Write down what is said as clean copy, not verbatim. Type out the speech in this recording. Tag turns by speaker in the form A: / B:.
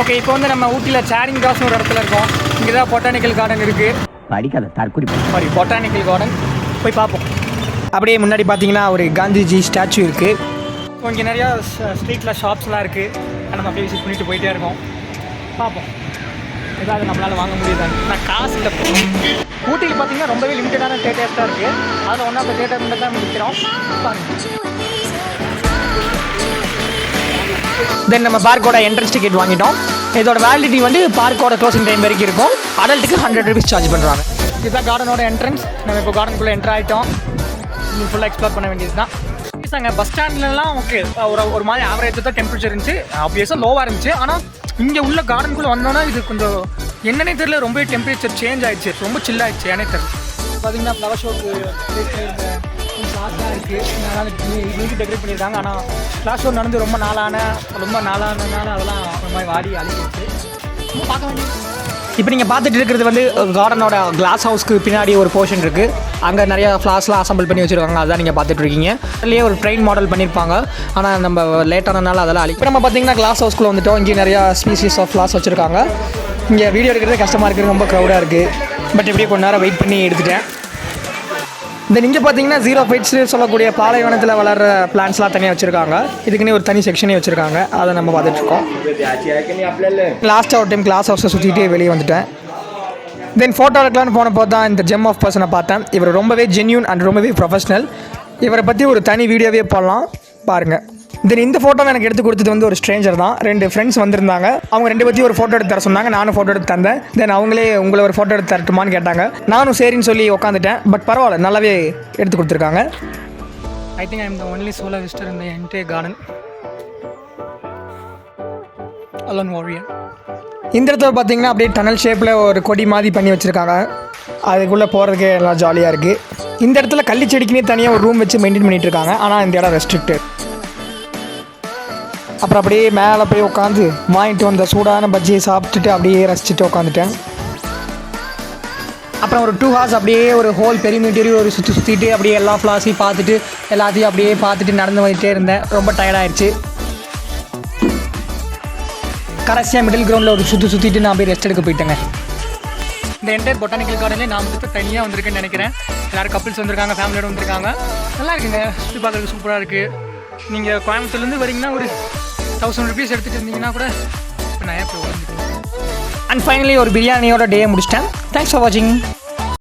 A: Okay, இப்போ வந்து நம்ம ஊட்டியில் சேரிங் கிராஸ்னு ஒரு இடத்துல இருக்கோம். இங்கே தான் பொட்டானிக்கல் கார்டன் இருக்குது.
B: படிக்காத தற்கொலை
A: சாரி, பொட்டானிக்கல் கார்டன் போய் பார்ப்போம். அப்படியே முன்னாடி பார்த்தீங்கன்னா ஒரு காந்திஜி ஸ்டாச்சு இருக்குது. ஸோ இங்கே நிறையா ஸ்ட்ரீட்டில் ஷாப்ஸ்லாம் இருக்குது. நம்ம அப்படியே விசிட் பண்ணிட்டு போயிட்டே இருக்கோம். பார்ப்போம் ஏதாவது நம்மளால் வாங்க முடியுதான்னு. நான் காசு இல்லை. ஊட்டியில் பார்த்தீங்கன்னா ரொம்பவே லிமிட்டடான தேட்டர்ஸ் தான் இருக்குது. அதில் ஒன் ஆஃப் த தேட்டர் மட்டும் தான் நிற்கிறோம். தென் நம்ம பார்க்கோட என்ட்ரன்ஸ் டிக்கெட் வாங்கிட்டோம். இதோட வேலிடிட்டி வந்து பார்க்கோட க்ளோசிங் டைம் வரைக்கும் இருக்கும். அடல்ட்டுக்கு 100 rupees சார்ஜ் பண்ணுறாங்க. இதுதான் கார்டனோட என்ட்ரன்ஸ். நம்ம இப்போ கார்டனுக்குள்ளே என்ட்ரு ஆகிட்டோம். நீங்கள் ஃபுல்லாக எக்ஸ்ப்ளோர் பண்ண வேண்டியது தான். அங்கே பஸ் ஸ்டாண்ட்லலாம் ஓகே ஒரு மாதிரி ஆவரேஜ் தான் டெம்பரேச்சர் இருந்துச்சு. ஆப்வியஸாக லோவாக இருந்துச்சு. ஆனால் இங்கே உள்ள கார்டனுக்குள்ளே வந்தோன்னா இது கொஞ்சம் என்னன்னே தெரியல, ரொம்ப டெம்பரேச்சர் சேஞ்ச் ஆகிடுச்சு. ரொம்ப சில் ஆகிடுச்சு. ஏன்னே தெரியல. பார்த்தீங்கன்னா ஃப்ளவர் ஷோக்கு இருக்குது. இன்னைக்கு டெக்கரேட் பண்ணியிருக்காங்க. ஆனால் ஃப்ளாஷ் ஷோ நடந்து ரொம்ப நாளானனால அதெல்லாம் ஒரு மாதிரி வாடி அழிஞ்சிருச்சு. பார்க்க வேண்டியது. இப்போ நீங்கள் பார்த்துட்டு இருக்கிறது வந்து கார்டனோட கிளாஸ் ஹவுஸ்க்கு பின்னாடி ஒரு போர்ஷன் இருக்குது. அங்கே நிறையா ஃப்ளார்ஸ்லாம் அசம்பிள் பண்ணி வச்சுருக்காங்க. அதுதான் நீங்கள் பார்த்துட்டு இருக்கீங்க. அதுலேயே ஒரு ட்ரெயின் மாடல் பண்ணியிருப்பாங்க. ஆனால் நம்ம லேட்டானனால அதெல்லாம் இப்போ நம்ம பார்த்தீங்கன்னா கிளாஸ் ஹவுஸ்க்குள்ளே வந்துவிட்டோம். இங்கே நிறையா ஸ்பீசிஸ் ஆஃப் ஃப்ளார்ஸ் வச்சுருக்காங்க. இங்கே வீடியோ எடுக்கிறது கஷ்டமாக இருக்குது, ரொம்ப க்ரௌடாக இருக்குது. பட் எப்படியே கொஞ்ச நேரம் வெயிட் பண்ணி எடுத்துட்டேன். தென் இங்கே பார்த்தீங்கன்னா 0 ஃபைட்ஸ் சொல்லக்கூடிய பாலைவனத்தில் வளர்கிற பிளான்ஸ்லாம் தனியாக வச்சுருக்காங்க. இதுக்குன்னே ஒரு தனி செக்ஷனே வச்சுருக்காங்க. அதை நம்ம பார்த்துட்ருக்கோம். லாஸ்ட்டாக ஒரு டைம் கிளாஸ் ஹவுஸை சுற்றிட்டு வெளியே வந்துட்டேன். தென் ஃபோட்டோ எடுக்கலான்னு போனப்போ தான் இந்த ஜெம் ஆஃப் பர்சனை பார்த்தேன். இவர் ரொம்பவே ஜென்யூன் அண்ட் ரொம்பவே ப்ரொஃபஷ்னல். இவரை பற்றி ஒரு தனி வீடியோவே போடலாம், பாருங்கள். தென் இந்த ஃபோட்டோவை எனக்கு எடுத்து கொடுத்தது வந்து ஒரு ஸ்ட்ரேஞ்சர் தான். 2 ஃப்ரெண்ட்ஸ் வந்திருந்தாங்க. அவங்க 2 பற்றி ஒரு ஃபோட்டோ எடுத்து தர சொன்னாங்க. நானும் ஃபோட்டோ எடுத்து தந்தேன். தென் அவங்களே உங்களை ஒரு ஃபோட்டோ எடுத்து தரட்டுமான்னு கேட்டாங்க. நானும் சரின்னு சொல்லி உட்காந்துட்டேன். பட் பரவாயில்ல, நல்லாவே எடுத்து கொடுத்துருக்காங்க. I think I am the only solo visitor in the entire garden. Alone warrior. இந்த இடத்துல பார்த்தீங்கன்னா அப்படியே டனல் ஷேப்பில் ஒரு கொடி மாதிரி பண்ணி வச்சுருக்காங்க. அதுக்குள்ளே போகிறதுக்கு எல்லாம் ஜாலியாக இருக்குது. இந்த இடத்துல கள்ளி செடிக்குன்னே தனியாக ஒரு ரூம் வச்சு மெயின்டைன் பண்ணிகிட்டு இருக்காங்க. ஆனால் இந்த இடம் ரெஸ்ட்ரிக்டட். அப்புறம் அப்படியே மேலே போய் உட்காந்து வாங்கிட்டு வந்த சூடான பஜ்ஜியை சாப்பிட்டுட்டு அப்படியே ரசிச்சுட்டு உட்காந்துட்டேன். அப்புறம் ஒரு 2 hours அப்படியே ஒரு ஹோல் பெரிமீட்டரி ஒரு சுற்றிட்டு அப்படியே எல்லா ஃப்ளாஸையும் பார்த்துட்டு எல்லாத்தையும் அப்படியே பார்த்துட்டு நடந்து வந்துகிட்டே இருந்தேன். ரொம்ப டயர்டாகிடுச்சு. கடைசியாக மிடில் கிரவுண்டில் ஒரு சுற்றிட்டு நான் அப்படியே ரெஸ்ட் எடுக்க போயிட்டேங்க. இந்த என்டையர் பொட்டானிக்கல் கார்டன்லேயே நான் வந்துட்டு தனியாக வந்திருக்கேன்னு நினைக்கிறேன். எல்லோரும் கப்பிள்ஸ் வந்திருக்காங்க, ஃபேமிலியோடு வந்திருக்காங்க. நல்லா இருக்குங்க, சுற்றி பார்க்குறதுக்கு சூப்பராக இருக்குது. நீங்கள் கோயம்புத்தூர்லேருந்து வரீங்கன்னா ஒரு 1000 rupees எடுத்துகிட்டு இருந்தீங்கன்னா கூட இப்போ நான் ஏன் போய். அண்ட் ஃபைனலி ஒரு பிரியாணியோட டே முடிச்சிட்டேன். தேங்க்ஸ் ஃபார் வாட்சிங்.